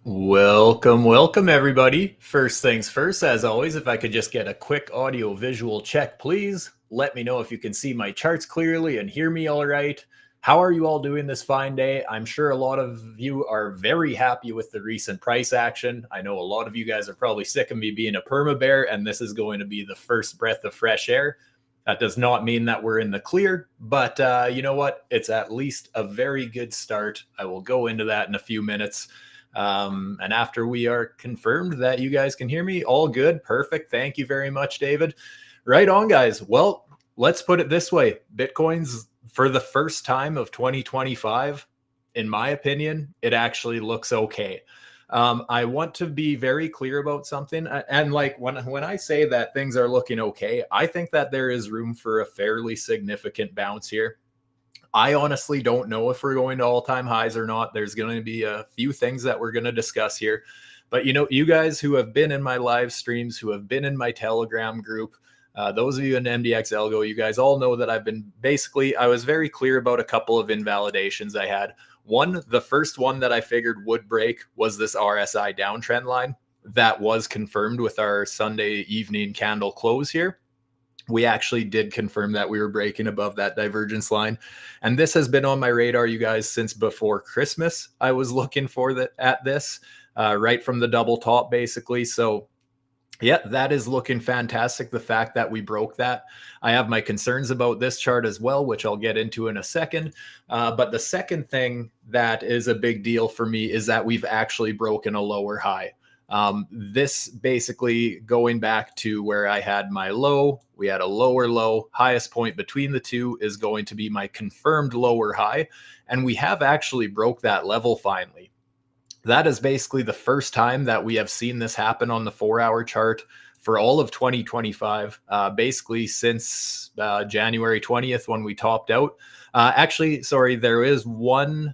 Welcome everybody. First things first, as always, if I could just get a quick audio visual check, please. Let me know if you can see my charts clearly and hear me all right. How are you all doing this fine day? I'm sure a lot of you are very happy with the recent price action. I know a lot of you guys are probably sick of me being a perma bear, and this is going to be the first breath of fresh air. That does not mean that we're in the clear, but you know what? It's at least a very good start. I will go into that in a few minutes. And after we are confirmed that you guys can hear me, all good. Perfect. Thank you very much, David. Right on, guys. Well, let's put it this way. Bitcoin's for the first time of 2025, in my opinion, it actually looks okay. I want to be very clear about something. And like when I say that things are looking okay, I think that there is room for a fairly significant bounce here. I honestly don't know if we're going to all-time highs or not. There's going to be a few things that we're going to discuss here. But you know, you guys who have been in my live streams, who have been in my Telegram group, those of you in MDX Algo, you guys all know that I was very clear about a couple of invalidations I had. One, the first one that I figured would break was this RSI downtrend line. That was confirmed with our Sunday evening candle close here. We actually did confirm that we were breaking above that divergence line. And this has been on my radar, you guys, since before Christmas. I was looking for this right from the double top, basically. So yeah, that is looking fantastic. The fact that we broke that. I have my concerns about this chart as well, which I'll get into in a second. But the second thing that is a big deal for me is that we've actually broken a lower high. This basically going back to where I had my low, we had a lower low, highest point between the two is going to be my confirmed lower high. And we have actually broke that level finally. That is basically the first time that we have seen this happen on the 4-hour chart for all of 2025, basically since January 20th when we topped out. Actually, sorry, there is one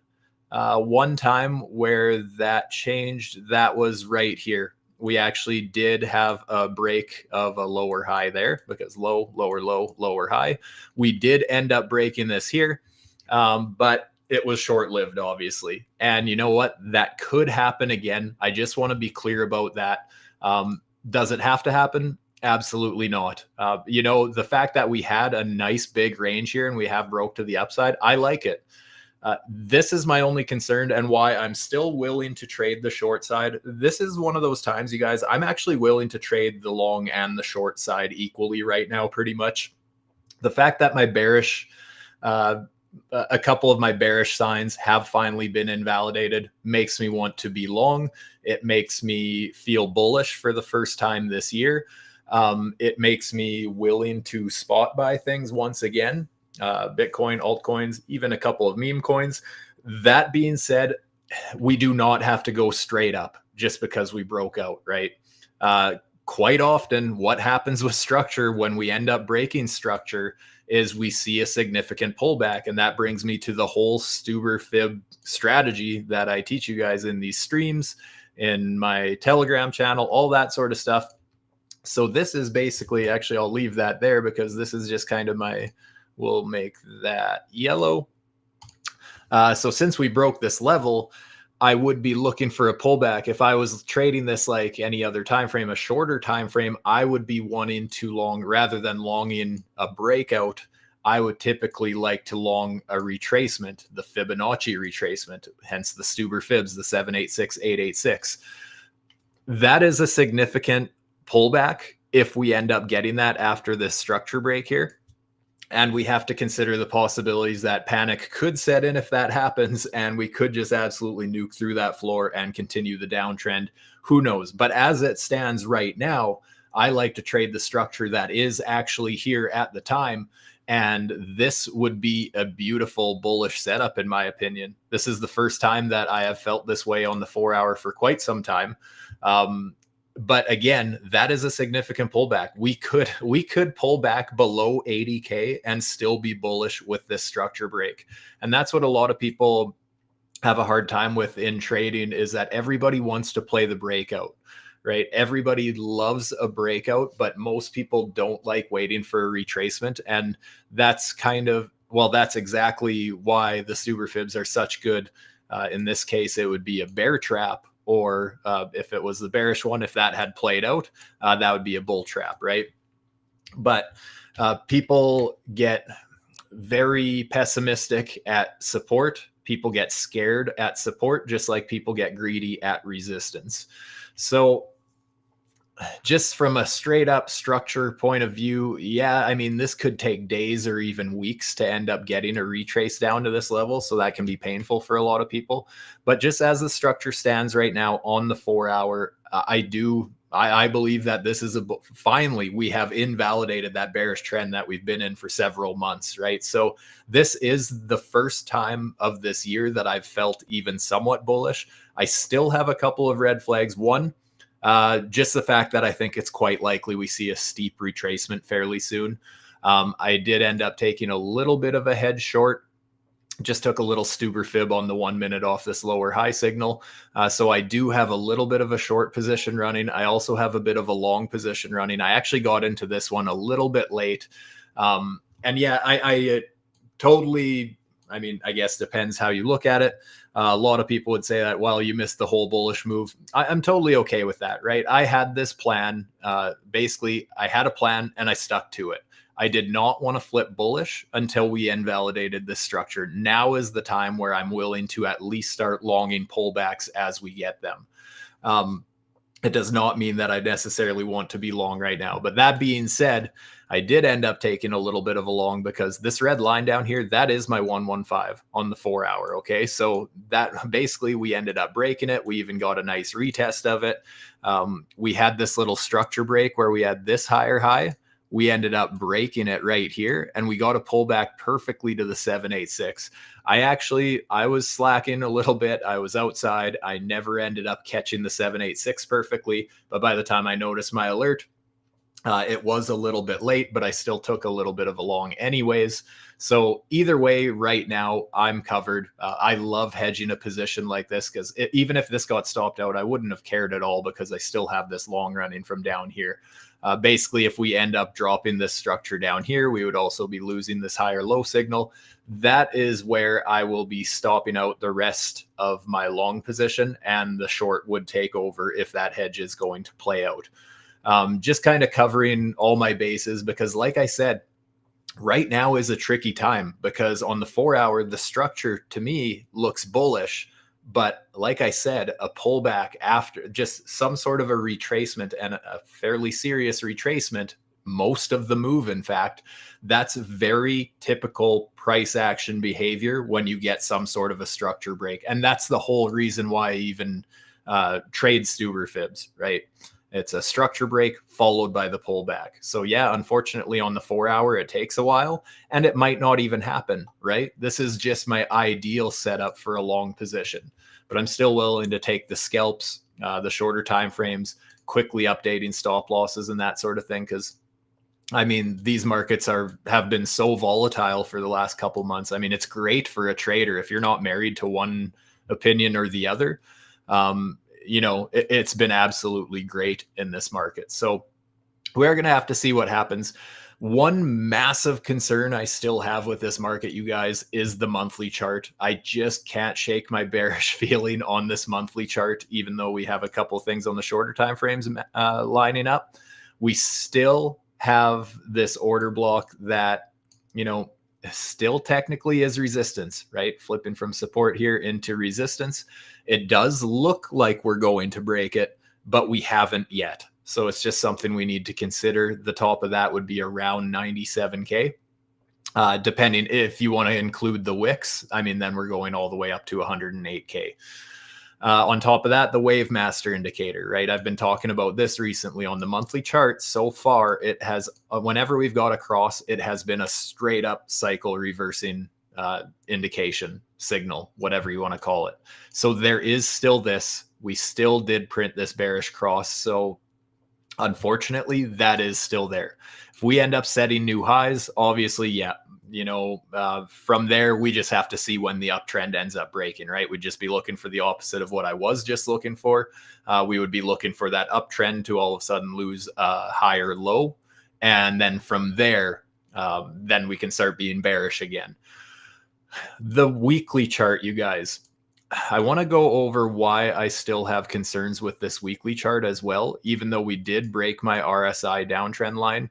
time where that changed. That was right here. We actually did have a break of a lower high there because low, lower, low, lower high. We did end up breaking this here, but it was short-lived, obviously. And you know what? That could happen again. I just want to be clear about that. Does it have to happen? Absolutely not. You know, the fact that we had a nice big range here and we have broke to the upside, I like it. This is my only concern and why I'm still willing to trade the short side. This is one of those times, you guys, I'm actually willing to trade the long and the short side equally right now, pretty much. The fact that my bearish, a couple of my bearish signs have finally been invalidated makes me want to be long. It makes me feel bullish for the first time this year. It makes me willing to spot buy things once again. Bitcoin, altcoins, even a couple of meme coins. That being said, we do not have to go straight up just because we broke out, right? Quite often, what happens with structure when we end up breaking structure is we see a significant pullback. And that brings me to the whole Stuber Fib strategy that I teach you guys in these streams, in my Telegram channel, all that sort of stuff. So this is basically, actually, I'll leave that there because this is just kind of we'll make that yellow. So since we broke this level, I would be looking for a pullback. If I was trading this like any other time frame, a shorter time frame, I would be wanting to long rather than longing a breakout. I would typically like to long a retracement, the Fibonacci retracement, hence the Stuber Fibs, the 786, 886. That is a significant pullback if we end up getting that after this structure break here. And we have to consider the possibilities that panic could set in if that happens, and we could just absolutely nuke through that floor and continue the downtrend. Who knows? But as it stands right now, I like to trade the structure that is actually here at the time. And this would be a beautiful bullish setup, in my opinion. This is the first time that I have felt this way on the 4-hour for quite some time. But again, that is a significant pullback. We could pull back below 80K and still be bullish with this structure break. And that's what a lot of people have a hard time with in trading, is that everybody wants to play the breakout, right? Everybody loves a breakout, but most people don't like waiting for a retracement. And that's that's exactly why the Stuber Fibs are such good. In this case, it would be a bear trap or if it was the bearish one, if that had played out, that would be a bull trap, right? But people get very pessimistic at support. People get scared at support, just like people get greedy at resistance. So just from a straight up structure point of view, yeah, I mean, this could take days or even weeks to end up getting a retrace down to this level. So that can be painful for a lot of people. But just as the structure stands right now on the 4 hour, I believe that this is finally, we have invalidated that bearish trend that we've been in for several months, right? So this is the first time of this year that I've felt even somewhat bullish. I still have a couple of red flags. One, just the fact that I think it's quite likely we see a steep retracement fairly soon. I did end up taking a little bit of a head short. Just took a little Stuber fib on the 1 minute off this lower high signal. So I do have a little bit of a short position running. I also have a bit of a long position running. I actually got into this one a little bit late. And yeah, I totally, I mean, I guess depends how you look at it. A lot of people would say that, well, you missed the whole bullish move. I'm totally okay with that, right? I had this plan. Basically, I had a plan and I stuck to it. I did not want to flip bullish until we invalidated this structure. Now is the time where I'm willing to at least start longing pullbacks as we get them. It does not mean that I necessarily want to be long right now. But that being said, I did end up taking a little bit of a long because this red line down here, that is my 115 on the 4 hour. Okay. So that basically we ended up breaking it. We even got a nice retest of it. We had this little structure break where we had this higher high. We ended up breaking it right here and we got a pullback perfectly to the 786. I was slacking a little bit. I was outside. I never ended up catching the 786 perfectly. But by the time I noticed my alert, it was a little bit late, but I still took a little bit of a long anyways. So either way, right now I'm covered. I love hedging a position like this because even if this got stopped out, I wouldn't have cared at all because I still have this long running from down here. Basically, if we end up dropping this structure down here, we would also be losing this higher low signal. That is where I will be stopping out the rest of my long position, and the short would take over if that hedge is going to play out. Just kind of covering all my bases because, like I said, right now is a tricky time because on the 4 hour, the structure to me looks bullish. But like I said, a pullback after just some sort of a retracement and a fairly serious retracement, most of the move, in fact, that's very typical price action behavior when you get some sort of a structure break. And that's the whole reason why I even trade Stuber fibs, right? It's a structure break followed by the pullback. So yeah, unfortunately on the 4 hour, it takes a while and it might not even happen, right? This is just my ideal setup for a long position, but I'm still willing to take the scalps, the shorter time frames, quickly updating stop losses and that sort of thing. Cause I mean, these markets have been so volatile for the last couple months. I mean, it's great for a trader if you're not married to one opinion or the other. It's been absolutely great in this market. So we're going to have to see what happens. One massive concern I still have with this market, you guys, is the monthly chart. I just can't shake my bearish feeling on this monthly chart, even though we have a couple things on the shorter time frames lining up. We still have this order block that, still technically is resistance, right? Flipping from support here into resistance. It does look like we're going to break it, but we haven't yet. So it's just something we need to consider. The top of that would be around 97K. Depending if you want to include the wicks, I mean, then we're going all the way up to 108K. On top of that, the wave master indicator, right? I've been talking about this recently on the monthly chart. So far, it has, whenever we've got across, it has been a straight up cycle reversing indication, signal, whatever you want to call it. So there is still this. We still did print this bearish cross. So unfortunately, that is still there. If we end up setting new highs, obviously, yeah, from there, we just have to see when the uptrend ends up breaking, right? We'd just be looking for the opposite of what I was just looking for. We would be looking for that uptrend to all of a sudden lose a higher low. And then from there, then we can start being bearish again. The weekly chart, you guys, I want to go over why I still have concerns with this weekly chart as well, even though we did break my RSI downtrend line.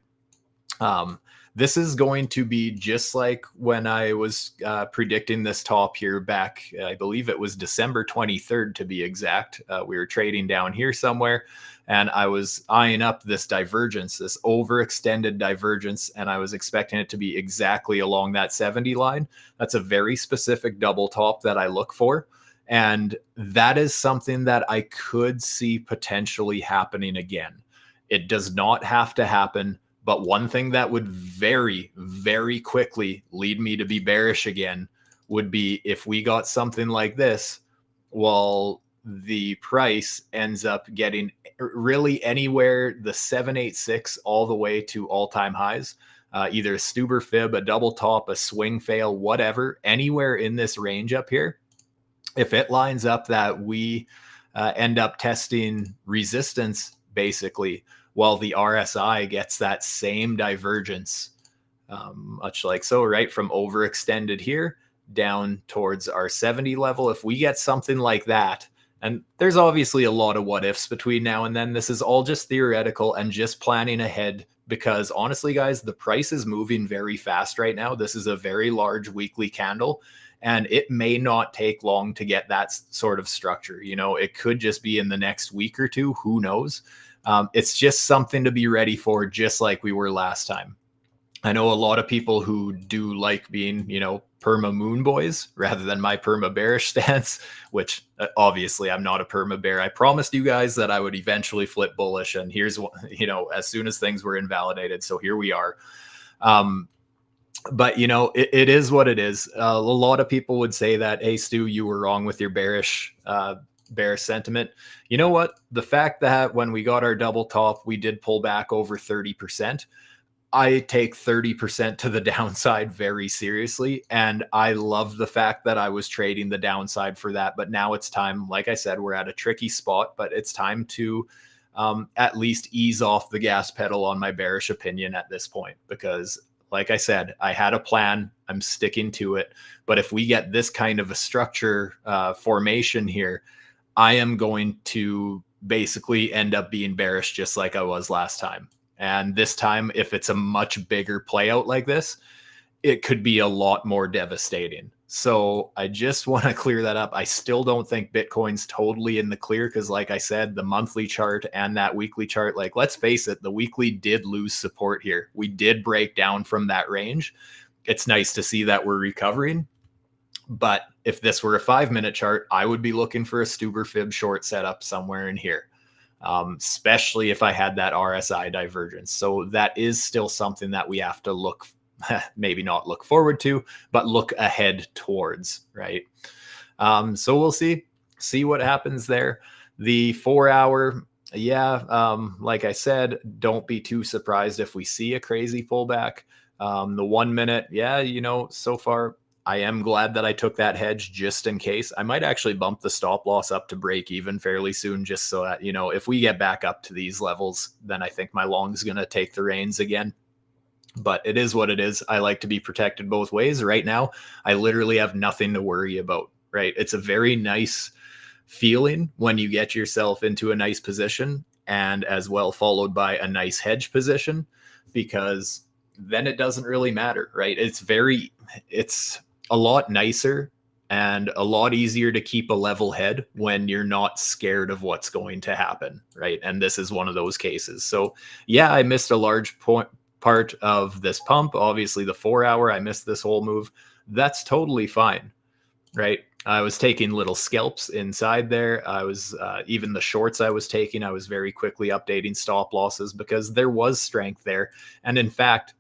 This is going to be just like when I was predicting this top here back, I believe it was December 23rd to be exact. We were trading down here somewhere, and I was eyeing up this divergence, this overextended divergence, and I was expecting it to be exactly along that 70 line. That's a very specific double top that I look for. And that is something that I could see potentially happening again. It does not have to happen. But one thing that would very, very quickly lead me to be bearish again would be if we got something like this, while the price ends up getting really anywhere the 786 all the way to all-time highs, either a Stuber fib, a double top, a swing fail, whatever, anywhere in this range up here. If it lines up that we end up testing resistance, basically, while the RSI gets that same divergence, much like so, right, from overextended here down towards our 70 level. If we get something like that, and there's obviously a lot of what ifs between now and then, this is all just theoretical and just planning ahead, because honestly, guys, the price is moving very fast right now. This is a very large weekly candle, and it may not take long to get that sort of structure. You know, it could just be in the next week or two, who knows? It's just something to be ready for, just like we were last time. I know a lot of people who do like being, you know, perma moon boys rather than my perma bearish stance, which obviously I'm not a perma bear. I promised you guys that I would eventually flip bullish, and here's what, you know, as soon as things were invalidated. So here we are. But you know, it is what it is. A lot of people would say that, hey, Stu, you were wrong with your bearish sentiment. You know what? The fact that when we got our double top, we did pull back over 30%. I take 30% to the downside very seriously. And I love the fact that I was trading the downside for that. But now it's time, like I said, we're at a tricky spot, but it's time to at least ease off the gas pedal on my bearish opinion at this point, because like I said, I had a plan. I'm sticking to it. But if we get this kind of a structure formation here, I am going to basically end up being bearish just like I was last time. And this time, if it's a much bigger play out like this, it could be a lot more devastating. So I just want to clear that up. I still don't think Bitcoin's totally in the clear, because like I said, the monthly chart and that weekly chart, like, let's face it, the weekly did lose support here. We did break down from that range. It's nice to see that we're recovering. But if this were a 5-minute chart, I would be looking for a Stuber fib short setup somewhere in here, especially if I had that RSI divergence. So that is still something that we have to look, maybe not look forward to, but look ahead towards, right? So we'll see what happens there. The 4-hour, like I said, don't be too surprised if we see a crazy pullback. The 1 minute, you know, so far, I am glad that I took that hedge just in case. I might actually bump the stop loss up to break even fairly soon, just so that, you know, if we get back up to these levels, then I think my long is going to take the reins again. But it is what it is. I like to be protected both ways. Right now, I literally have nothing to worry about, right? It's a very nice feeling when you get yourself into a nice position, and as well followed by a nice hedge position, because then it doesn't really matter, right? It's a lot nicer and a lot easier to keep a level head when you're not scared of what's going to happen, right? And this is one of those cases. So yeah, I missed a large part of this pump. Obviously the 4-hour, I missed this whole move. That's totally fine, right? I was taking little scalps inside there. I was even the shorts I was taking, I was very quickly updating stop losses because there was strength there. And in fact,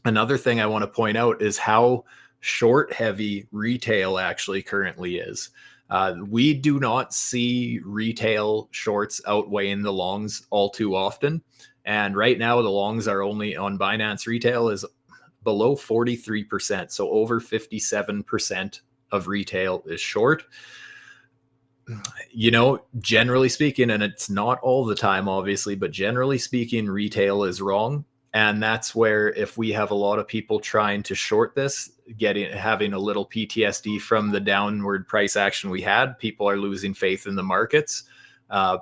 another thing I want to point out is how short heavy retail actually currently is. We do not see retail shorts outweighing the longs all too often. And right now the longs are only on Binance retail is below 43%. So over 57% of retail is short. You know, generally speaking, and it's not all the time, obviously, but generally speaking, retail is wrong. And that's where, if we have a lot of people trying to short this, having a little PTSD from the downward price action we had, people are losing faith in the markets.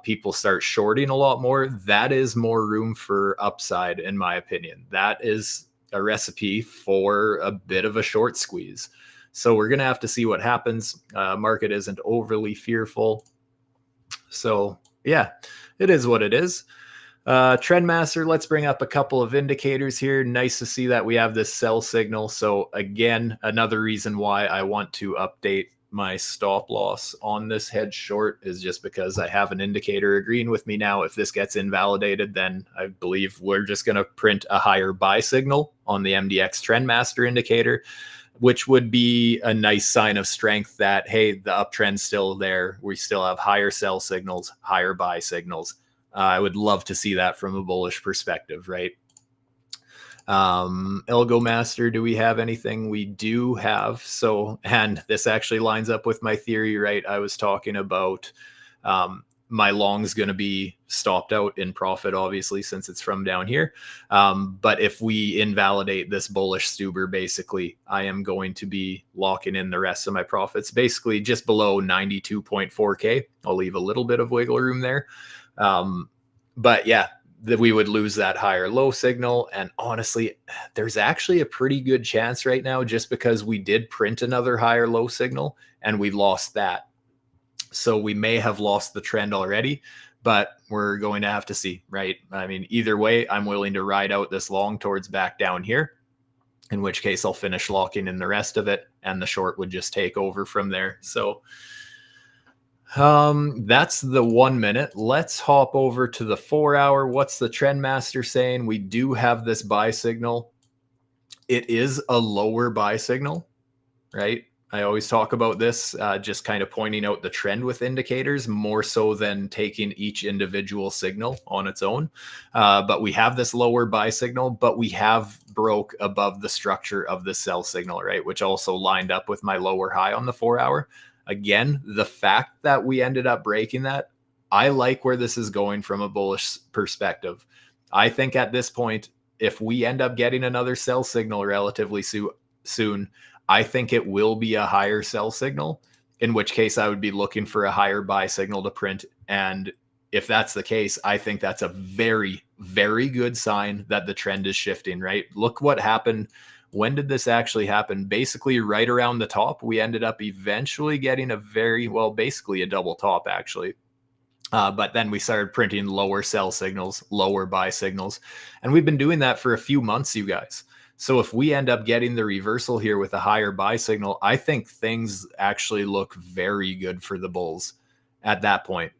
People start shorting a lot more. That is more room for upside, in my opinion. That is a recipe for a bit of a short squeeze. So we're going to have to see what happens. Market isn't overly fearful. So yeah, it is what it is. Trendmaster, let's bring up a couple of indicators here. Nice to see that we have this sell signal. So again, another reason why I want to update my stop loss on this hedge short is just because I have an indicator agreeing with me now. If this gets invalidated, then I believe we're just going to print a higher buy signal on the MDX Trendmaster indicator, which would be a nice sign of strength that, hey, the uptrend's still there. We still have higher sell signals, higher buy signals. I would love to see that from a bullish perspective, right? ALGO Master, do we have anything? We do have. So, and this actually lines up with my theory, right? I was talking about my long's going to be stopped out in profit, obviously, since it's from down here. But if we invalidate this bullish Stuber, basically, I am going to be locking in the rest of my profits, basically just below 92.4K. I'll leave a little bit of wiggle room there. But yeah, that we would lose that higher low signal. And honestly, there's actually a pretty good chance right now, just because we did print another higher low signal and we lost that. So we may have lost the trend already, but we're going to have to see, right? I mean, either way, I'm willing to ride out this long towards back down here, in which case I'll finish locking in the rest of it and the short would just take over from there. So that's the 1 minute. Let's hop over to the 4 hour. What's the Trendmaster saying? We do have this buy signal. It is a lower buy signal, right? I always talk about this, just kind of pointing out the trend with indicators more so than taking each individual signal on its own. But we have this lower buy signal, but we have broke above the structure of the sell signal, right? Which also lined up with my lower high on the 4 hour. Again, the fact that we ended up breaking that, I like where this is going from a bullish perspective. I think at this point, if we end up getting another sell signal relatively soon, I think it will be a higher sell signal, in which case I would be looking for a higher buy signal to print. And if that's the case, I think that's a very, very good sign that the trend is shifting, right? Look what happened. When did this actually happen? Basically right around the top. We ended up eventually getting basically a double top actually. But then we started printing lower sell signals, lower buy signals. And we've been doing that for a few months, you guys. So if we end up getting the reversal here with a higher buy signal, I think things actually look very good for the bulls at that point.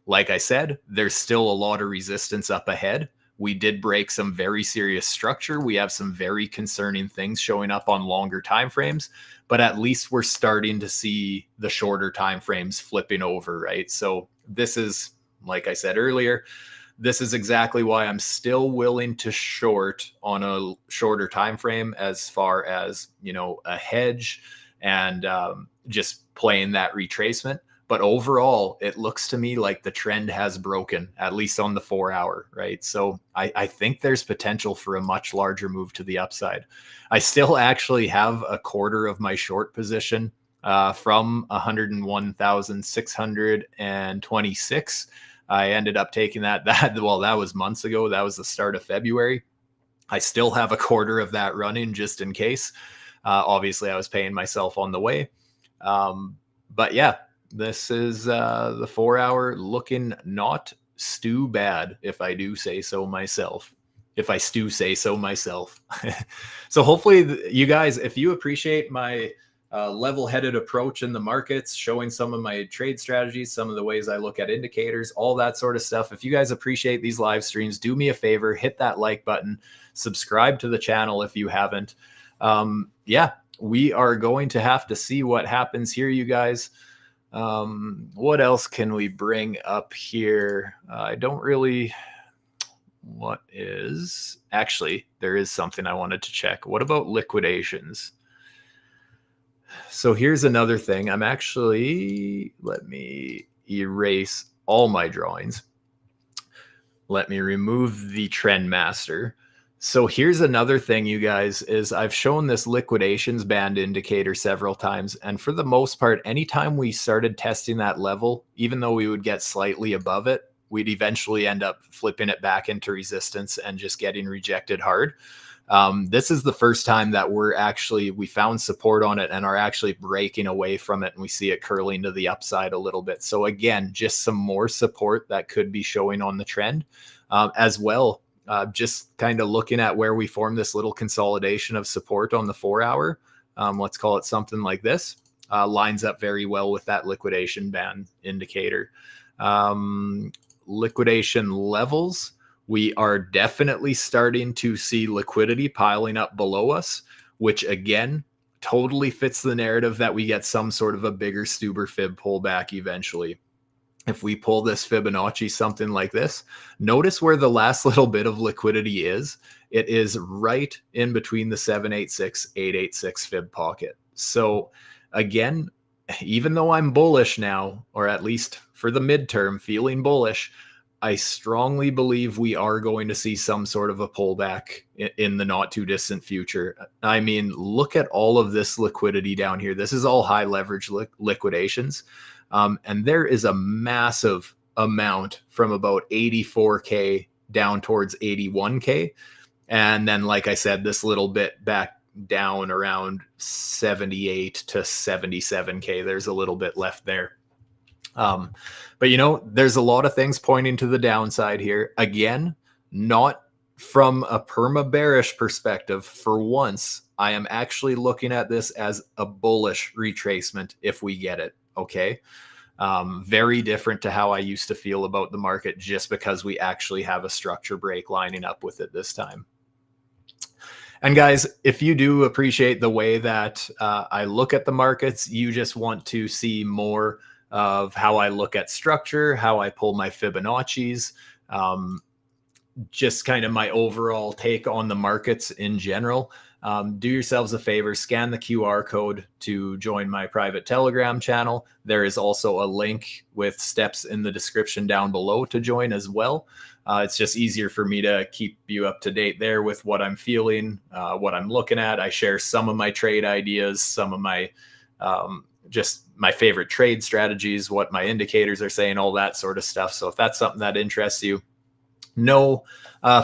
Like I said, there's still a lot of resistance up ahead. We did break some very serious structure. We have some very concerning things showing up on longer time frames, but at least we're starting to see the shorter time frames flipping over, right? So this is, like I said earlier, this is exactly why I'm still willing to short on a shorter time frame, as far as, you know, a hedge and just playing that retracement. But overall, it looks to me like the trend has broken, at least on the 4 hour, right? So I think there's potential for a much larger move to the upside. I still actually have a quarter of my short position from 101,626. I ended up taking that was months ago. That was the start of February. I still have a quarter of that running just in case. Obviously, I was paying myself on the way. But yeah, this is the 4 hour looking not too bad, if I do say so myself. If I do say so myself. So hopefully you guys, if you appreciate my level-headed approach in the markets, showing some of my trade strategies, some of the ways I look at indicators, all that sort of stuff. If you guys appreciate these live streams, do me a favor, hit that like button, subscribe to the channel if you haven't. Yeah, we are going to have to see what happens here, you guys. What else can we bring up here? Actually, there is something I wanted to check. What about liquidations? So here's another thing. Let me erase all my drawings. Let me remove the Trendmaster. So here's another thing, you guys, is I've shown this liquidations band indicator several times. And for the most part, anytime we started testing that level, even though we would get slightly above it, we'd eventually end up flipping it back into resistance and just getting rejected hard. This is the first time that we found support on it and are actually breaking away from it. And we see it curling to the upside a little bit. So again, just some more support that could be showing on the trend as well. Just kind of looking at where we form this little consolidation of support on the 4 hour, let's call it something like this, lines up very well with that liquidation band indicator. Liquidation levels, we are definitely starting to see liquidity piling up below us, which again, totally fits the narrative that we get some sort of a bigger Stuber fib pullback eventually. If we pull this Fibonacci, something like this, notice where the last little bit of liquidity is. It is right in between the 786, 886 fib pocket. So again, even though I'm bullish now, or at least for the midterm, feeling bullish, I strongly believe we are going to see some sort of a pullback in the not too distant future. I mean, look at all of this liquidity down here. This is all high leverage liquidations. And there is a massive amount from about 84K down towards 81K. And then, like I said, this little bit back down around 78 to 77K. There's a little bit left there. But there's a lot of things pointing to the downside here. Again, not from a perma bearish perspective. For once, I am actually looking at this as a bullish retracement if we get it. Okay. Very different to how I used to feel about the market, just because we actually have a structure break lining up with it this time. And guys, if you do appreciate the way that I look at the markets, you just want to see more of how I look at structure, how I pull my Fibonacci's, just kind of my overall take on the markets in general. Do yourselves a favor, scan the QR code to join my private Telegram channel. There is also a link with steps in the description down below to join as well. It's just easier for me to keep you up to date there with what I'm feeling, what I'm looking at. I share some of my trade ideas, some of my just my favorite trade strategies, what my indicators are saying, all that sort of stuff. So if that's something that interests you, no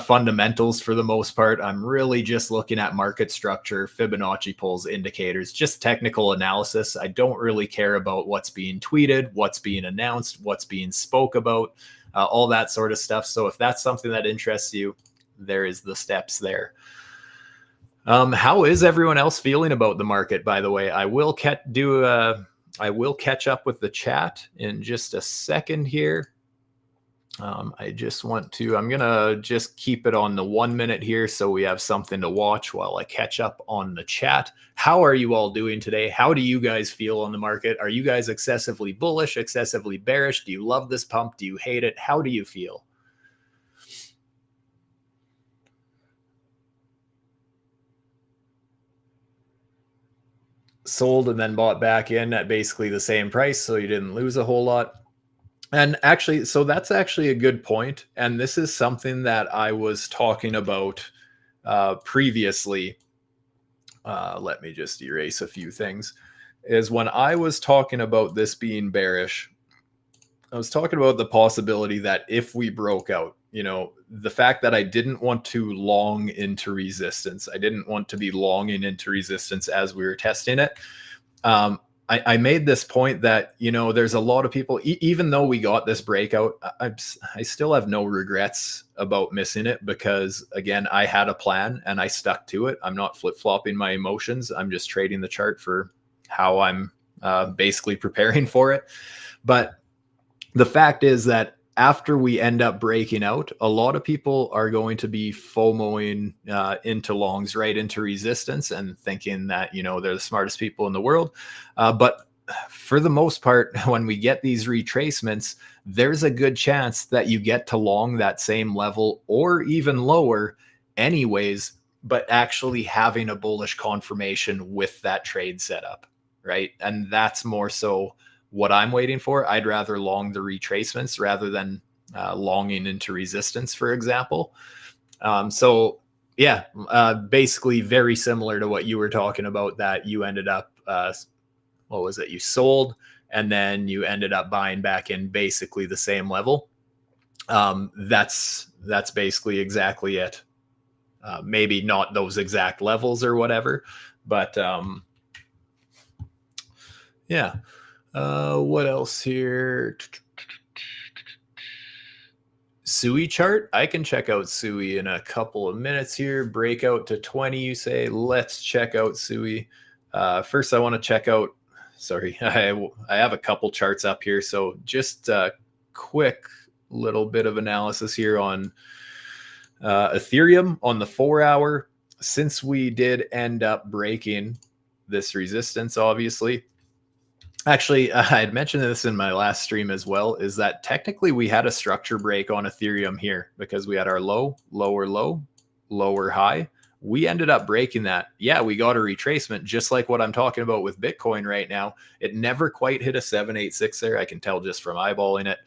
fundamentals for the most part. I'm really just looking at market structure, Fibonacci pulls, indicators, just technical analysis. I don't really care about what's being tweeted, what's being announced, what's being spoke about, all that sort of stuff. So if that's something that interests you, there is the steps there. How is everyone else feeling about the market, by the way? I will catch up with the chat in just a second here. I'm going to just keep it on the 1 minute here so we have something to watch while I catch up on the chat. How are you all doing today? How do you guys feel on the market? Are you guys excessively bullish, excessively bearish? Do you love this pump? Do you hate it? How do you feel? Sold and then bought back in at basically the same price, so you didn't lose a whole lot. And actually, so that's actually a good point. And this is something that I was talking about previously. Let me just erase a few things. Is when I was talking about this being bearish, I was talking about the possibility that if we broke out, the fact that I didn't want to long into resistance, I didn't want to be longing into resistance as we were testing it. I made this point that, there's a lot of people, even though we got this breakout, I still have no regrets about missing it because, again, I had a plan and I stuck to it. I'm not flip-flopping my emotions. I'm just trading the chart for how I'm basically preparing for it. But the fact is that after we end up breaking out, a lot of people are going to be FOMOing into longs, right into resistance, and thinking that, they're the smartest people in the world. But for the most part, when we get these retracements, there's a good chance that you get to long that same level or even lower anyways, but actually having a bullish confirmation with that trade setup, right? And that's more so what I'm waiting for. I'd rather long the retracements rather than longing into resistance, for example. So Yeah, basically very similar to what you were talking about, that you ended up, what was it? You sold and then you ended up buying back in basically the same level. That's basically exactly it. Maybe not those exact levels or whatever, but yeah. What else here? Sui chart. I can check out Sui in a couple of minutes here. Breakout to 20, you say. Let's check out Sui. First, I want to check out. Sorry, I have a couple charts up here. So just a quick little bit of analysis here on Ethereum on the 4 hour. Since we did end up breaking this resistance, obviously, actually, I had mentioned this in my last stream as well, is that technically we had a structure break on Ethereum here because we had our low, lower low, lower high. We ended up breaking that. Yeah, we got a retracement, just like what I'm talking about with Bitcoin right now. It never quite hit a 786 there. I can tell just from eyeballing it.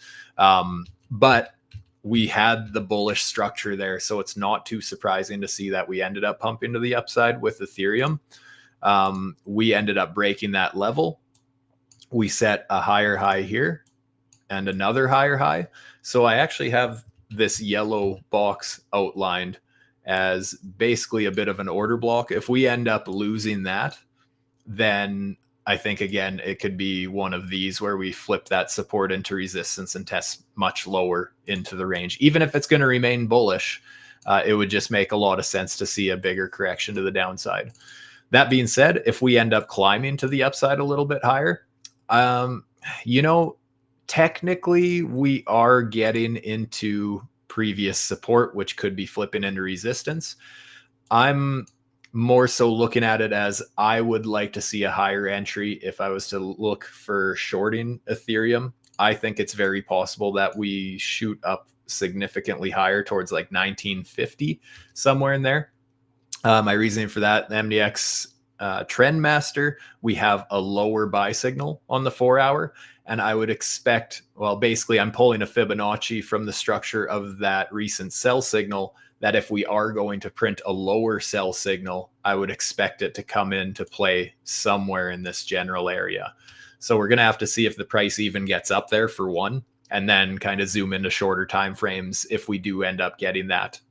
But we had the bullish structure there. So it's not too surprising to see that we ended up pumping to the upside with Ethereum. We ended up breaking that level. We set a higher high here and another higher high. So I actually have this yellow box outlined as basically a bit of an order block. If we end up losing that, then I think, again, it could be one of these where we flip that support into resistance and test much lower into the range. Even if it's going to remain bullish, it would just make a lot of sense to see a bigger correction to the downside. That being said, if we end up climbing to the upside a little bit higher, you know, technically we are getting into previous support, which could be flipping into resistance. I'm more so looking at it as I would like to see a higher entry if I was to look for shorting Ethereum. I think it's very possible that we shoot up significantly higher towards like 1950, somewhere in there. My reasoning for that, the MDX trend master, we have a lower buy signal on the 4 hour. And I would expect, well, basically I'm pulling a Fibonacci from the structure of that recent sell signal, that if we are going to print a lower sell signal, I would expect it to come into play somewhere in this general area. So we're going to have to see if the price even gets up there, for one, and then kind of zoom into shorter time frames if we do end up getting that,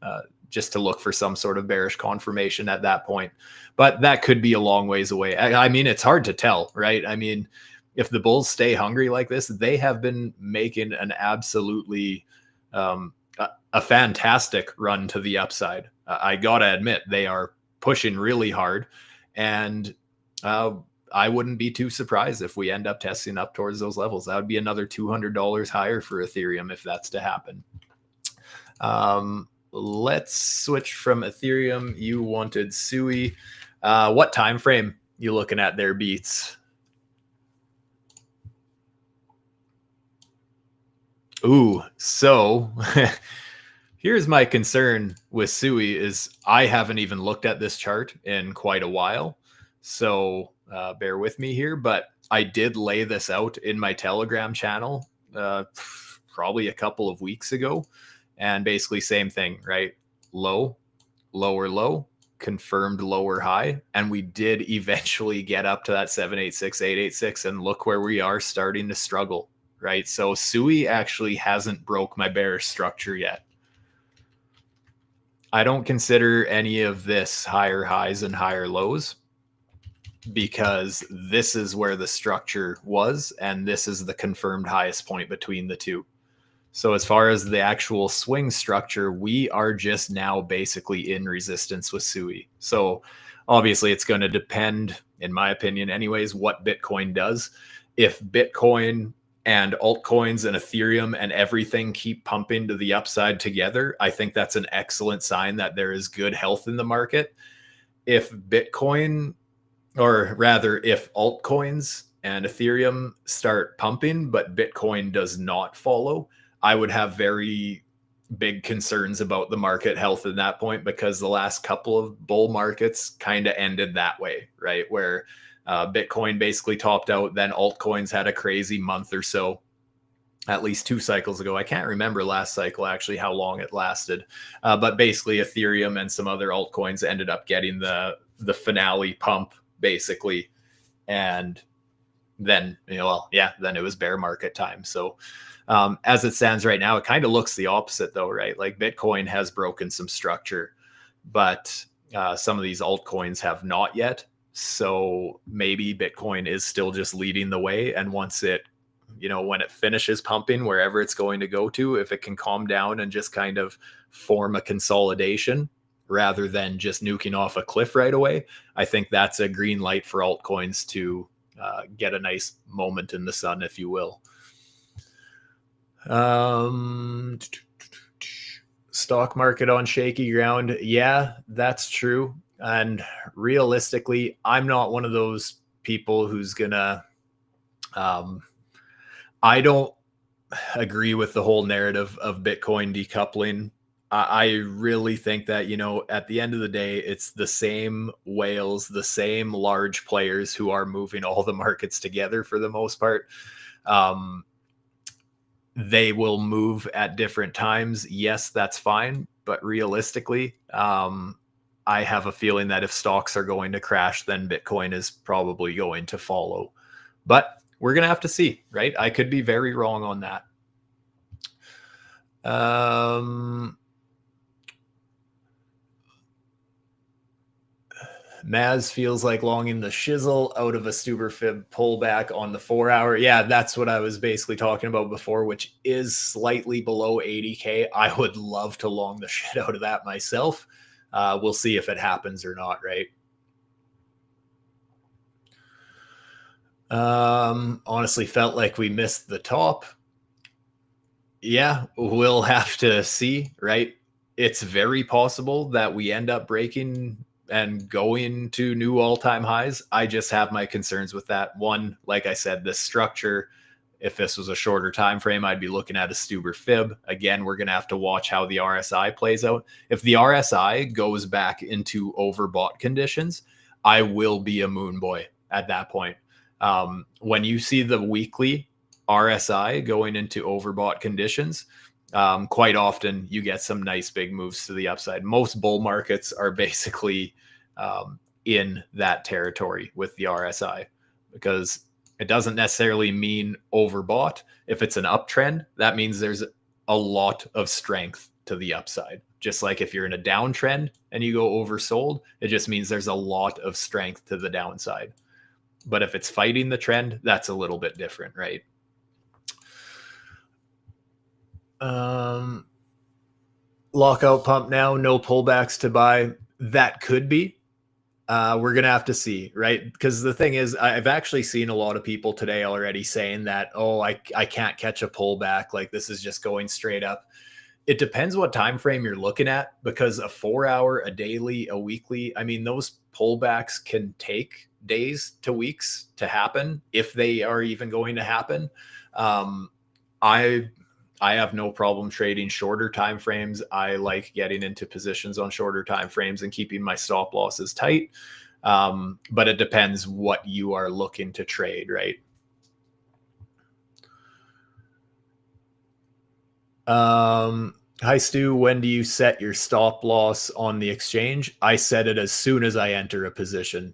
just to look for some sort of bearish confirmation at that point. But that could be a long ways away. I mean, it's hard to tell, right? I mean, if the bulls stay hungry like this, they have been making an absolutely a fantastic run to the upside. I gotta admit, they are pushing really hard, and I wouldn't be too surprised if we end up testing up towards those levels. That would be another $200 higher for Ethereum if that's to happen. Let's switch from Ethereum. You wanted Sui. What time frame you looking at there, Beats? Ooh, so here's my concern with Sui is I haven't even looked at this chart in quite a while. So bear with me here, but I did lay this out in my Telegram channel probably a couple of weeks ago. And basically same thing, right? Low, lower low, confirmed lower high. And we did eventually get up to that 786, 886. And look where we are starting to struggle, right? So Sui actually hasn't broke my bearish structure yet. I don't consider any of this higher highs and higher lows, because this is where the structure was, and this is the confirmed highest point between the two. So as far as the actual swing structure, we are just now basically in resistance with Sui. So obviously it's going to depend, in my opinion anyways, what Bitcoin does. If Bitcoin and altcoins and Ethereum and everything keep pumping to the upside together, I think that's an excellent sign that there is good health in the market. If Bitcoin, or rather if altcoins and Ethereum start pumping, but Bitcoin does not follow, I would have very big concerns about the market health at that point, because the last couple of bull markets kind of ended that way, right? Where Bitcoin basically topped out, then altcoins had a crazy month or so. at least 2 cycles ago. I can't remember last cycle actually how long it lasted, but basically Ethereum and some other altcoins ended up getting the finale pump basically, and then then it was bear market time. So as it stands right now, it kind of looks the opposite though, right? Like Bitcoin has broken some structure, but some of these altcoins have not yet. So maybe Bitcoin is still just leading the way, and once it when it finishes pumping wherever it's going to go to, if it can calm down and just kind of form a consolidation rather than just nuking off a cliff right away, I think that's a green light for altcoins to get a nice moment in the sun, if you will. Stock market on shaky ground. Yeah, that's true. And realistically, I'm not one of those people who's gonna I don't agree with the whole narrative of Bitcoin decoupling. I really think that, at the end of the day, it's the same whales, the same large players who are moving all the markets together for the most part. They will move at different times. Yes, that's fine. But realistically, I have a feeling that if stocks are going to crash, then Bitcoin is probably going to follow. But we're going to have to see, right? I could be very wrong on that. Maz feels like longing the shizzle out of a super fib pullback on the 4 hour. Yeah, that's what I was basically talking about before, which is slightly below 80K. I would love to long the shit out of that myself. We'll see if it happens or not, right? Honestly felt like we missed the top. Yeah, we'll have to see, right? It's very possible that we end up breaking and going to new all-time highs. I just have my concerns with that. One, like I said, the structure, if this was a shorter time frame, I'd be looking at a Stuber fib. Again, we're going to have to watch how the RSI plays out. If the RSI goes back into overbought conditions, I will be a moon boy at that point. When you see the weekly RSI going into overbought conditions, quite often you get some nice big moves to the upside. Most bull markets are basically in that territory with the RSI, because it doesn't necessarily mean overbought. If it's an uptrend, that means there's a lot of strength to the upside. Just like if you're in a downtrend and you go oversold, it just means there's a lot of strength to the downside. But if it's fighting the trend, that's a little bit different, right? Lockout pump now, no pullbacks to buy. That could be. We're going to have to see, right? Because the thing is, I've actually seen a lot of people today already saying that, oh, I can't catch a pullback. Like this is just going straight up. It depends what time frame you're looking at, because a 4 hour, a daily, a weekly, I mean, those pullbacks can take days to weeks to happen, if they are even going to happen. I have no problem trading shorter time frames. I like getting into positions on shorter time frames and keeping my stop losses tight. But it depends what you are looking to trade, right? Hi, Stu. When do you set your stop loss on the exchange? I set it as soon as I enter a position.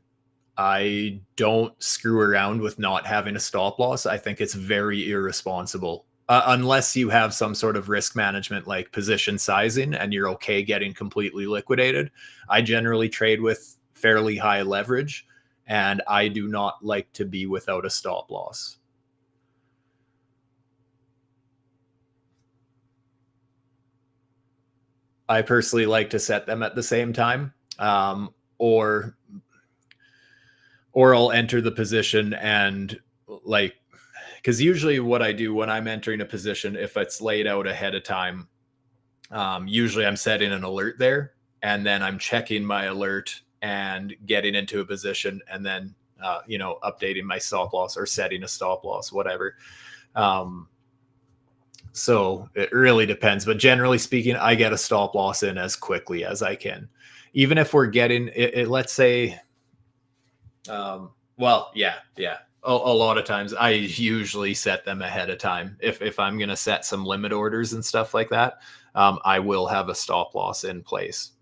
I don't screw around with not having a stop loss. I think it's very irresponsible. Unless you have some sort of risk management like position sizing and you're okay getting completely liquidated. I generally trade with fairly high leverage, and I do not like to be without a stop loss. I personally like to set them at the same time, or I'll enter the position and like, because usually what I do when I'm entering a position, if it's laid out ahead of time, usually I'm setting an alert there, and then I'm checking my alert and getting into a position, and then updating my stop loss or setting a stop loss, whatever. So it really depends, but generally speaking, I get a stop loss in as quickly as I can, even if we're getting it. Let's say, yeah. a lot of times I usually set them ahead of time. If I'm going to set some limit orders and stuff like that, I will have a stop loss in place.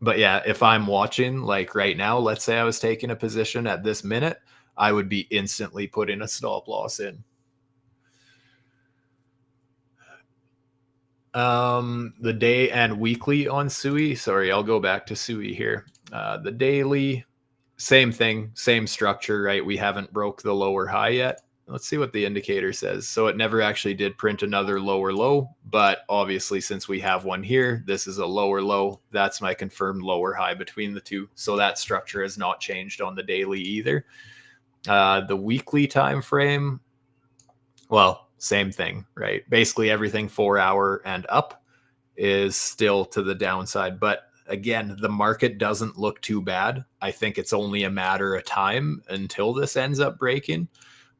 But yeah, if I'm watching like right now, let's say I was taking a position at this minute, I would be instantly putting a stop loss in. The day and weekly on SUI. Sorry, I'll go back to SUI here. The daily, same thing, same structure, right? We haven't broke the lower high yet. Let's see what the indicator says. So it never actually did print another lower low, but obviously since we have one here, this is a lower low. That's my confirmed lower high between the two. So that structure has not changed on the daily either. The weekly time frame, well, same thing, right? Basically everything 4 hour and up is still to the downside. But again, the market doesn't look too bad. I think it's only a matter of time until this ends up breaking,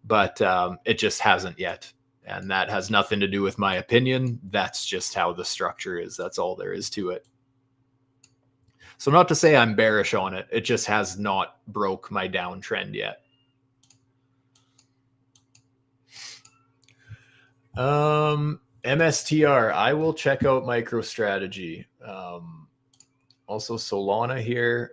but it just hasn't yet. And that has nothing to do with my opinion. That's just how the structure is. That's all there is to it. So not to say I'm bearish on it. It just has not broke my downtrend yet. MSTR, I will check out MicroStrategy. Also Solana here.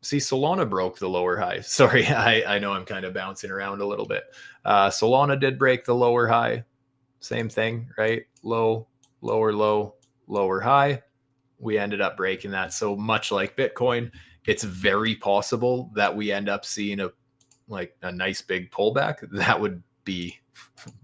See, Solana broke the lower high. Sorry, I know I'm kind of bouncing around a little bit. Solana did break the lower high. Same thing, right? Low, lower low, lower high. We ended up breaking that. So much like Bitcoin, it's very possible that we end up seeing a nice big pullback. That would be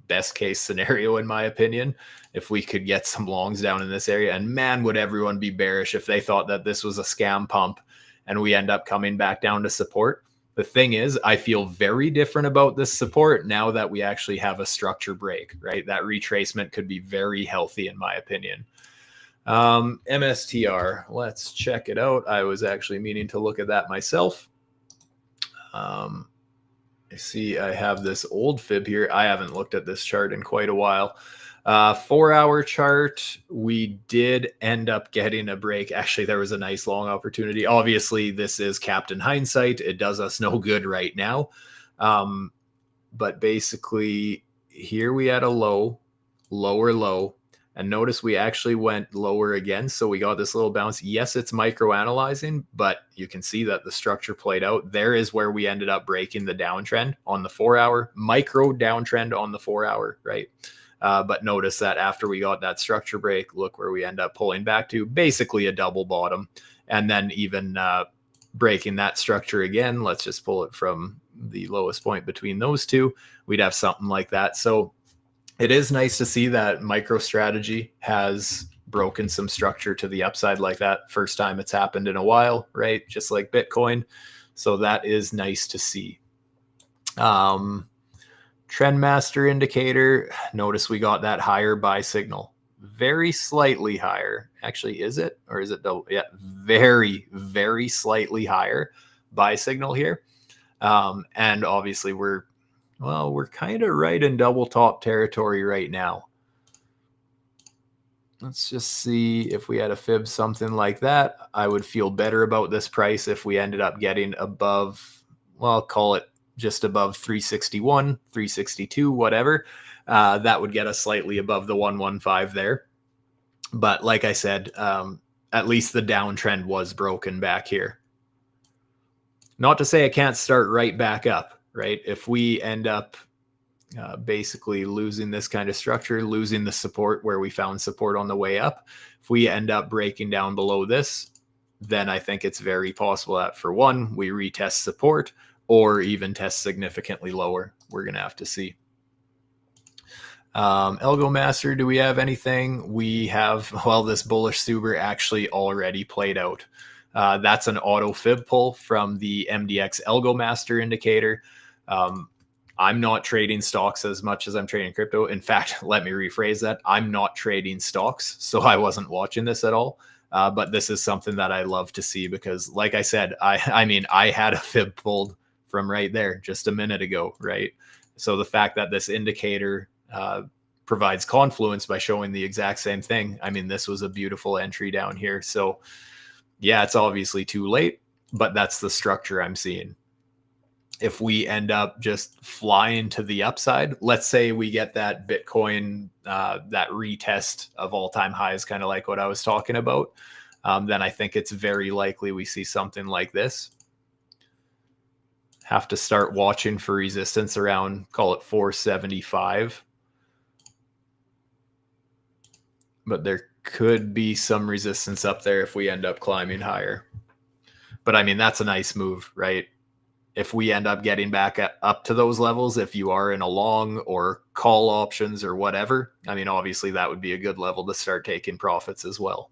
best case scenario in my opinion, if we could get some longs down in this area. And man, would everyone be bearish if they thought that this was a scam pump and we end up coming back down to support. The thing is, I feel very different about this support now that we actually have a structure break, right? That retracement could be very healthy in my opinion. MSTR, let's check it out. I was actually meaning to look at that myself. I see I have this old fib here. I haven't looked at this chart in quite a while. 4 hour chart, we did end up getting a break. Actually, there was a nice long opportunity. Obviously, this is Captain Hindsight. It does us no good right now. But basically, here we had a low, lower low. And notice we actually went lower again. So we got this little bounce. Yes, it's micro analyzing, but you can see that the structure played out. There is where we ended up breaking the downtrend on the 4 hour, micro downtrend on the 4 hour, right? But notice that after we got that structure break, look where we end up pulling back to, basically a double bottom. And then even breaking that structure again, let's just pull it from the lowest point between those two. We'd have something like that. So it is nice to see that MicroStrategy has broken some structure to the upside like that. First time it's happened in a while, right? Just like Bitcoin. So that is nice to see. Trendmaster indicator. Notice we got that higher buy signal. Very slightly higher. Actually, is it? Or is it double? Yeah, very, very slightly higher buy signal here. And obviously we're kind of right in double top territory right now. Let's just see if we had a fib something like that. I would feel better about this price if we ended up getting above, well, call it just above 361, 362, whatever. That would get us slightly above the 115 there. But like I said, at least the downtrend was broken back here. Not to say it can't start right back up, right? If we end up basically losing this kind of structure, losing the support where we found support on the way up, if we end up breaking down below this, then I think it's very possible that for one, we retest support or even test significantly lower. We're going to have to see. ALGO Master, do we have anything? We have, well, this bullish Suber actually already played out. That's an auto fib pull from the MDX ALGO Master indicator. I'm not trading stocks as much as I'm trading crypto. In fact, let me rephrase that. I'm not trading stocks, so I wasn't watching this at all. But this is something that I love to see because, like I said, I had a fib pulled from right there just a minute ago, right? So the fact that this indicator provides confluence by showing the exact same thing, I mean, this was a beautiful entry down here. So yeah, it's obviously too late, but that's the structure I'm seeing. if we end up just flying to the upside, let's say we get that Bitcoin, that retest of all-time highs, kind of like what I was talking about, then I think it's very likely we see something like this. Have to start watching for resistance around, call it 475. But there could be some resistance up there if we end up climbing higher. But I mean, that's a nice move, right? If we end up getting back up to those levels, if you are in a long or call options or whatever, I mean, obviously that would be a good level to start taking profits as well.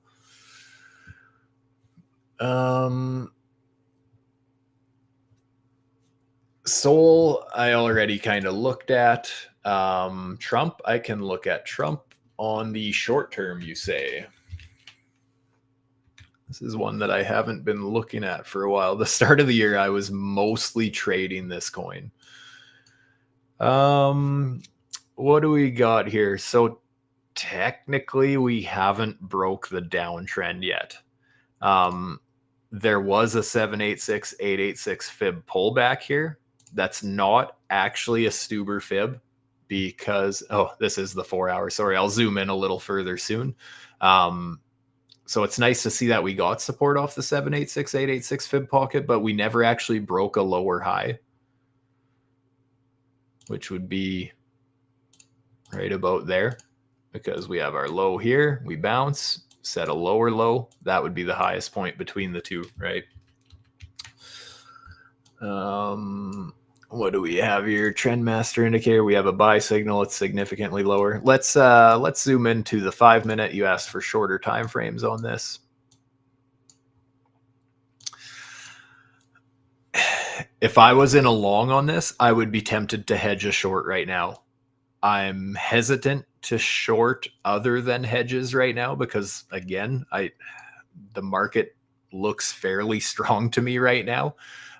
Sol, I already kind of looked at. Trump, I can look at Trump on the short term, you say. This is one that I haven't been looking at for a while. The start of the year, I was mostly trading this coin. What do we got here? So technically, we haven't broke the downtrend yet. There was a 786, 886 fib pullback here. That's not actually a Stuber fib because, oh, this is the 4 hour. Sorry, I'll zoom in a little further soon. So it's nice to see that we got support off the 786, 886 fib pocket, but we never actually broke a lower high, which would be right about there because we have our low here. We bounce, set a lower low. That would be the highest point between the two, right? What do we have here? Trend master indicator. We have a buy signal. It's significantly lower. Let's zoom into the 5 minute. You asked for shorter time frames on this. If I was in a long on this, I would be tempted to hedge a short right now. I'm hesitant to short other than hedges right now because, again, the market looks fairly strong to me right now.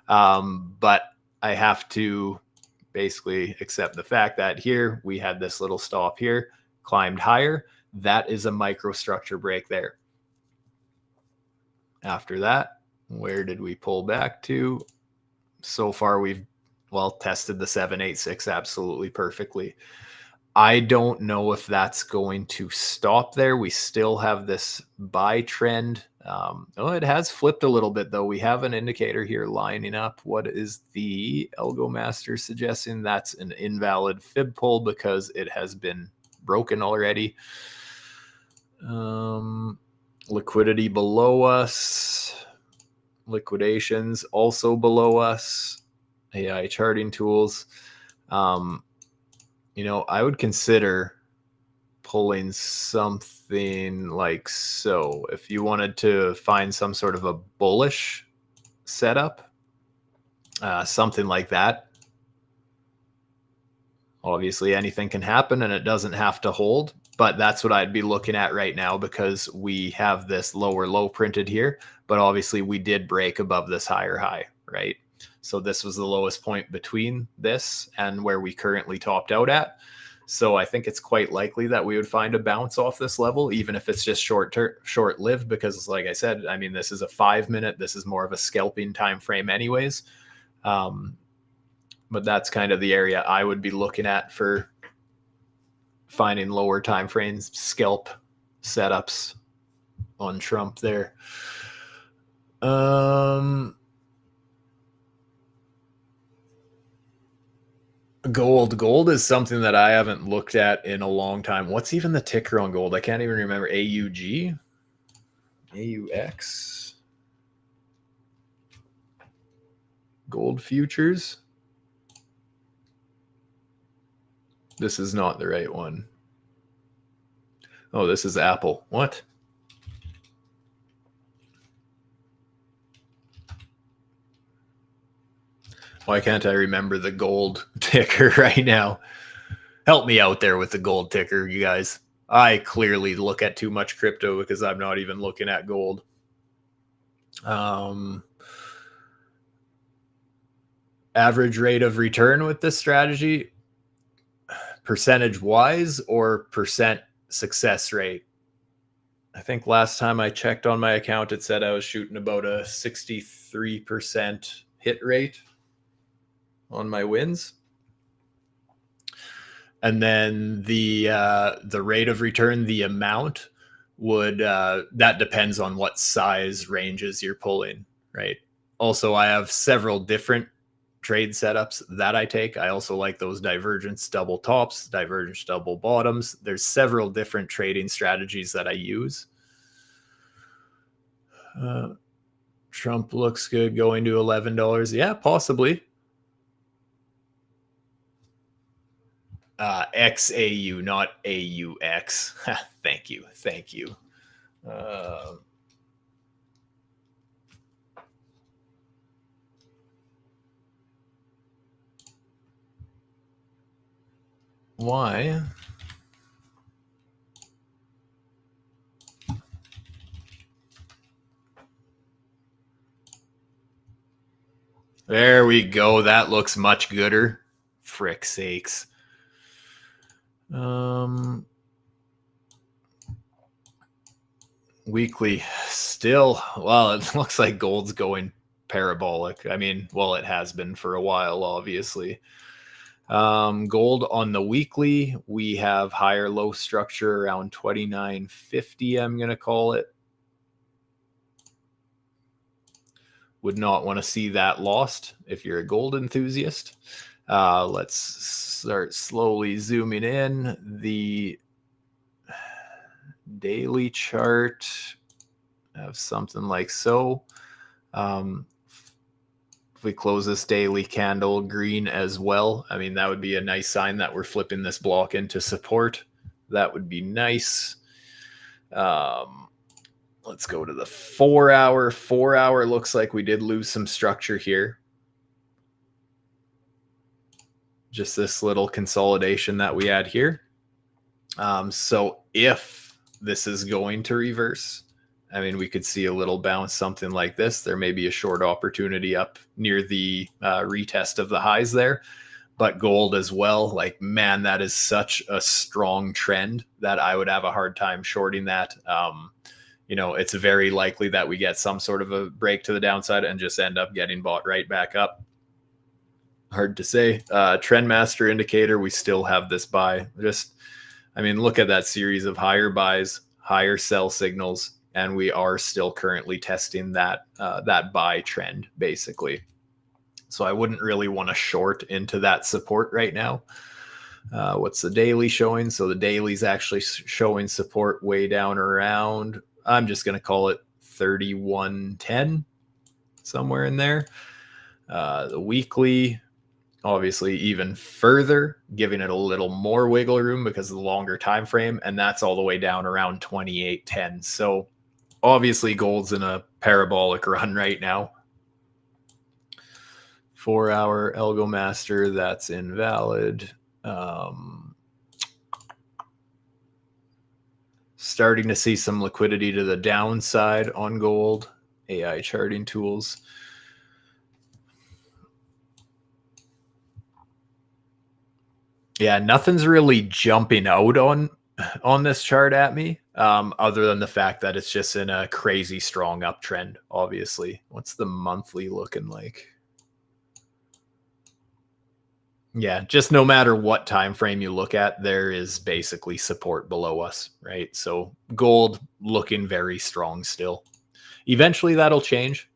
But I have to basically accept the fact that here we had this little stop here, climbed higher. That is a microstructure break there. After that, where did we pull back to? So far, we've, well, tested the 786 absolutely perfectly. I don't know if that's going to stop there. We still have this buy trend. Oh, it has flipped a little bit, though. We have an indicator here lining up. What is the ALGO master suggesting? That's an invalid fib pull because it has been broken already. Liquidity below us. Liquidations also below us. AI charting tools. You know, I would consider pulling something like so. If you wanted to find some sort of a bullish setup, something like that. Obviously, anything can happen and it doesn't have to hold, but that's what I'd be looking at right now because we have this lower low printed here, but obviously we did break above this higher high, right? So this was the lowest point between this and where we currently topped out at. So I think it's quite likely that we would find a bounce off this level, even if it's just short-lived, because like I said, I mean, this is a 5 minute, this is more of a scalping time frame anyways. But that's kind of the area I would be looking at for finding lower time frames, scalp setups on Trump there. Gold is something that I haven't looked at in a long time. What's even the ticker on gold? I can't even remember. AUG? AUX? Gold futures? This is not the right one. Oh, this is Apple. What? Why can't I remember the gold ticker right now? Help me out there with the gold ticker, you guys. I clearly look at too much crypto because I'm not even looking at gold. Average rate of return with this strategy, percentage wise or percent success rate? I think last time I checked on my account, it said I was shooting about a 63% hit rate. on my wins. And then the rate of return, the amount would that depends on what size ranges you're pulling, right? Also, I have several different trade setups that I take. I also like those divergence double tops, divergence double bottoms. There's several different trading strategies that I use. Trump looks good going to $11. Yeah, possibly. XAU, not AUX. Thank you. Thank you. Why? There we go. That looks much gooder. Frick sakes. Weekly still, well, it looks like gold's going parabolic. I mean, well, it has been for a while, obviously. Gold on the weekly, we have higher low structure around 29.50, I'm going to call it. Would not want to see that lost if you're a gold enthusiast. Let's start slowly zooming in. The daily chart, have something like so. If we close this daily candle green as well, I mean, that would be a nice sign that we're flipping this block into support. That would be nice. Let's go to the 4 hour. 4 hour looks like we did lose some structure here. Just this little consolidation that we had here. So if this is going to reverse, I mean, we could see a little bounce, something like this. There may be a short opportunity up near the retest of the highs there. But gold as well, like, man, that is such a strong trend that I would have a hard time shorting that. You know, it's very likely that we get some sort of a break to the downside and just end up getting bought right back up. Hard to say. Trend master indicator, we still have this buy. Just, I mean, look at that series of higher buys, higher sell signals, and we are still currently testing that buy trend, basically. So I wouldn't really want to short into that support right now. What's the daily showing? So the daily's actually showing support way down around, I'm just going to call it 31.10, somewhere in there. The weekly, obviously even further, giving it a little more wiggle room because of the longer time frame, and that's all the way down around 28.10. So obviously gold's in a parabolic run right now. 4 hour ALGO master, that's invalid. Starting to see some liquidity to the downside on gold. AI charting tools. Yeah, nothing's really jumping out on this chart at me, other than the fact that it's just in a crazy strong uptrend, obviously. What's the monthly looking like? Yeah, just no matter what time frame you look at, there is basically support below us, right? So gold looking very strong still. Eventually that'll change,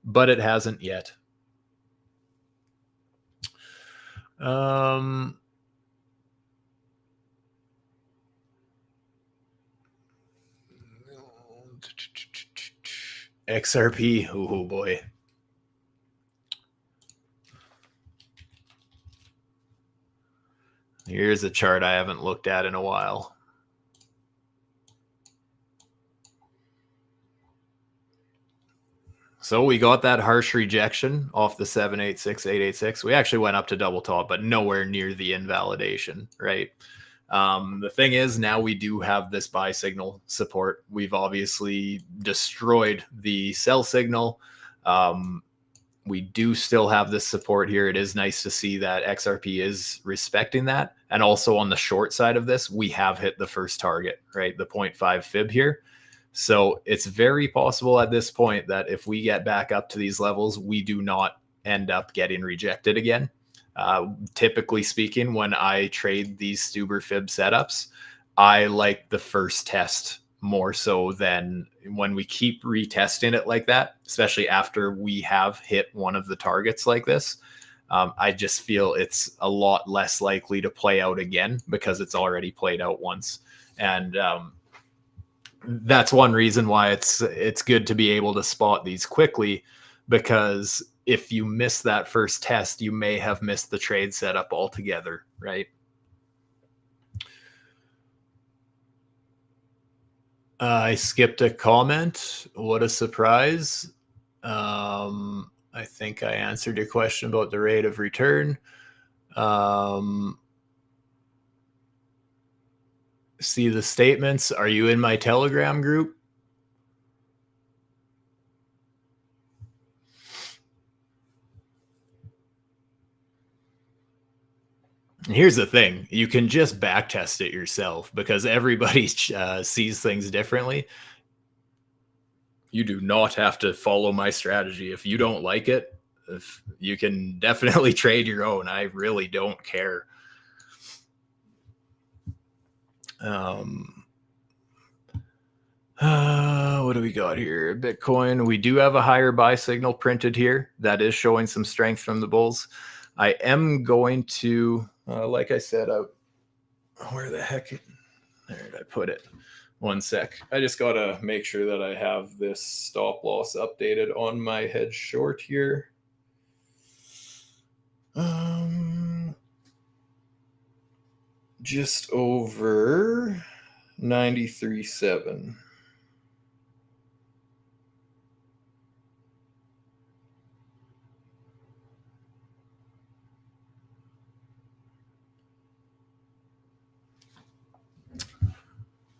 but it hasn't yet. XRP, oh boy. Here's a chart I haven't looked at in a while. So we got that harsh rejection off the 786, 886. We actually went up to double top, but nowhere near the invalidation, right? The thing is, now we do have this buy signal support. We've obviously destroyed the sell signal. We do still have this support here. It is nice to see that XRP is respecting that. And also on the short side of this, we have hit the first target, right? The 0.5 fib here. So it's very possible at this point that if we get back up to these levels, we do not end up getting rejected again. Typically speaking, when I trade these Stuber Fib setups, I like the first test more so than when we keep retesting it like that, especially after we have hit one of the targets like this. I just feel it's a lot less likely to play out again because it's already played out once. And that's one reason why it's good to be able to spot these quickly, because if you miss that first test, you may have missed the trade setup altogether, right? I skipped a comment. What a surprise. I think I answered your question about the rate of return. See the statements. Are you in my Telegram group? Here's the thing. You can just backtest it yourself because everybody sees things differently. You do not have to follow my strategy. If you don't like it, you can definitely trade your own. I really don't care. What do we got here? Bitcoin. We do have a higher buy signal printed here. That is showing some strength from the bulls. I am going to, like I said, where the heck did I put it? One sec. I just got to make sure that I have this stop loss updated on my hedge short here. Just over 93.7.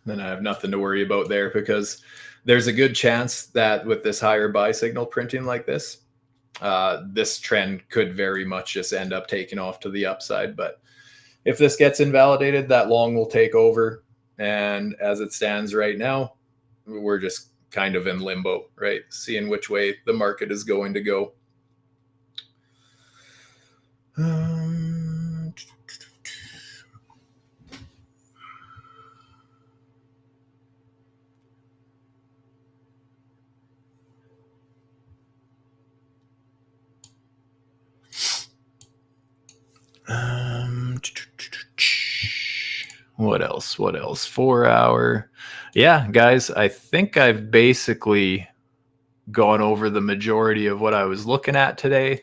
Then I have nothing to worry about there, because there's a good chance that with this higher buy signal printing like this, this trend could very much just end up taking off to the upside. But if this gets invalidated, that long will take over. And as it stands right now, we're just kind of in limbo, right? Seeing which way the market is going to go. What else? 4 hour. Yeah, guys, I think I've basically gone over the majority of what I was looking at today.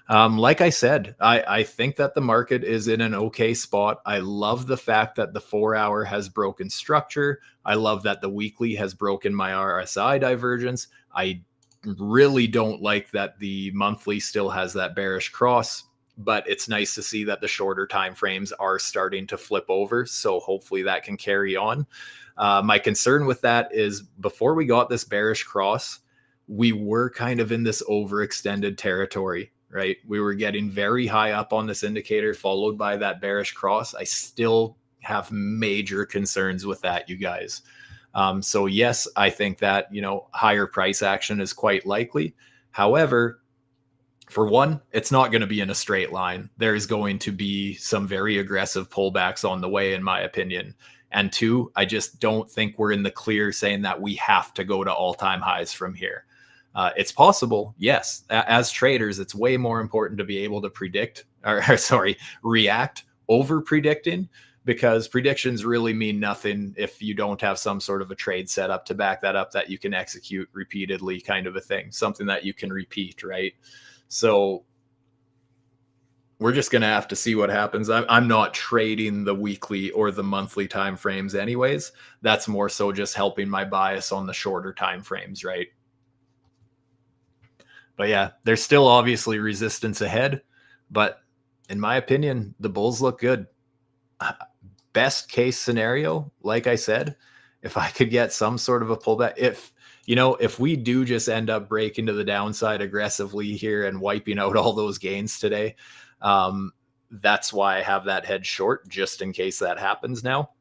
Like I said, I think that the market is in an okay spot. I love the fact that the 4 hour has broken structure. I love that the weekly has broken my RSI divergence. I really don't like that the monthly still has that bearish cross, but it's nice to see that the shorter time frames are starting to flip over. So hopefully that can carry on. My concern with that is before we got this bearish cross, we were kind of in this overextended territory, right? We were getting very high up on this indicator, followed by that bearish cross. I still have major concerns with that, you guys. So yes, I think that, higher price action is quite likely. However, for one, it's not going to be in a straight line. There's going to be some very aggressive pullbacks on the way, in my opinion. And two, I just don't think we're in the clear saying that we have to go to all-time highs from here. It's possible, yes. As traders, it's way more important to be able to react over predicting, because predictions really mean nothing if you don't have some sort of a trade setup to back that up that you can execute repeatedly, kind of a thing, something that you can repeat, right? So we're just going to have to see what happens. I'm not trading the weekly or the monthly time frames anyways. That's more so just helping my bias on the shorter time frames, right? But yeah, there's still obviously resistance ahead, but in my opinion, the bulls look good. Best case scenario, like I said, if I could get some sort of a pullback, if we do just end up breaking to the downside aggressively here and wiping out all those gains today, that's why I have that hedge short, just in case that happens now.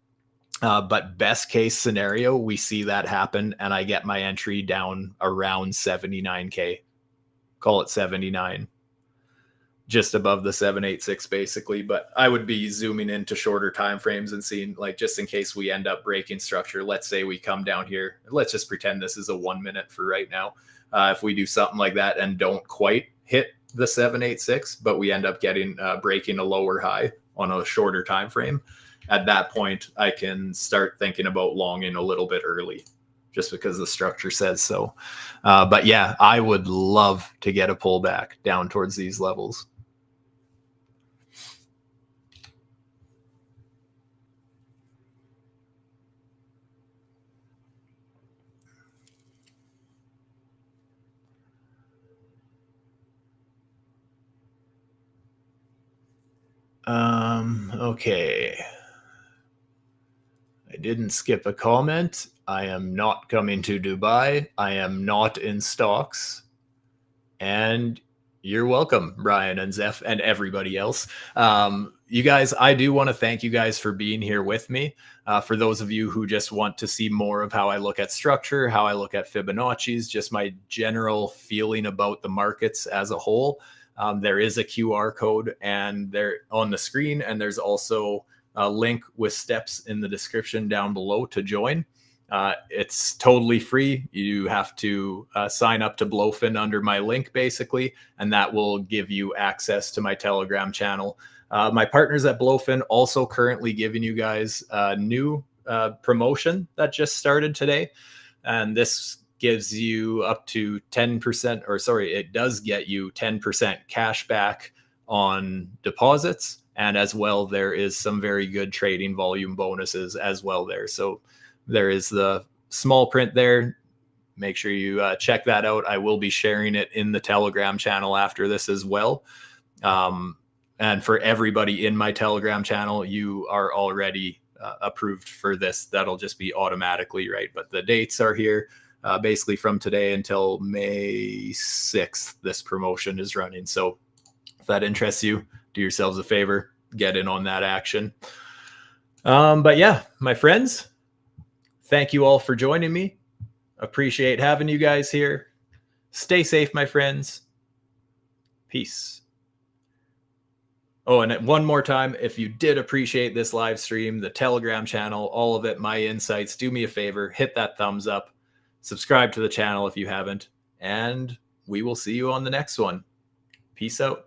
But best case scenario, we see that happen and I get my entry down around 79K. Call it 79. just above the 786 basically. But I would be zooming into shorter time frames and seeing, like, just in case we end up breaking structure. Let's say we come down here. Let's just pretend this is a 1 minute for right now. If we do something like that and don't quite hit the 786, but we end up getting breaking a lower high on a shorter time frame, at that point I can start thinking about longing a little bit early, just because the structure says so. But yeah, I would love to get a pullback down towards these levels. Okay. I didn't skip a comment. I am not coming to Dubai. I am not in stocks. And you're welcome, Brian and Zeph and everybody else. You guys, I do want to thank you guys for being here with me. For those of you who just want to see more of how I look at structure, how I look at Fibonacci's, just my general feeling about the markets as a whole, there is a QR code and there on the screen, and there's also a link with steps in the description down below to join. It's totally free. You have to sign up to BloFin under my link, basically, and that will give you access to my Telegram channel. My partners at BloFin also currently giving you guys a new promotion that just started today. And this gives you up to 10%, or sorry, it does get you 10% cash back on deposits. And as well, there is some very good trading volume bonuses as well there. So there is the small print there. Make sure you check that out. I will be sharing it in the Telegram channel after this as well. And for everybody in my Telegram channel, you are already approved for this. That'll just be automatically, right? But the dates are here. Basically from today until May 6th, this promotion is running. So if that interests you, do yourselves a favor, get in on that action. But yeah, my friends, thank you all for joining me. Appreciate having you guys here. Stay safe, my friends. Peace. Oh, and one more time, if you did appreciate this live stream, the Telegram channel, all of it, my insights, do me a favor, hit that thumbs up, subscribe to the channel if you haven't, and we will see you on the next one. Peace out.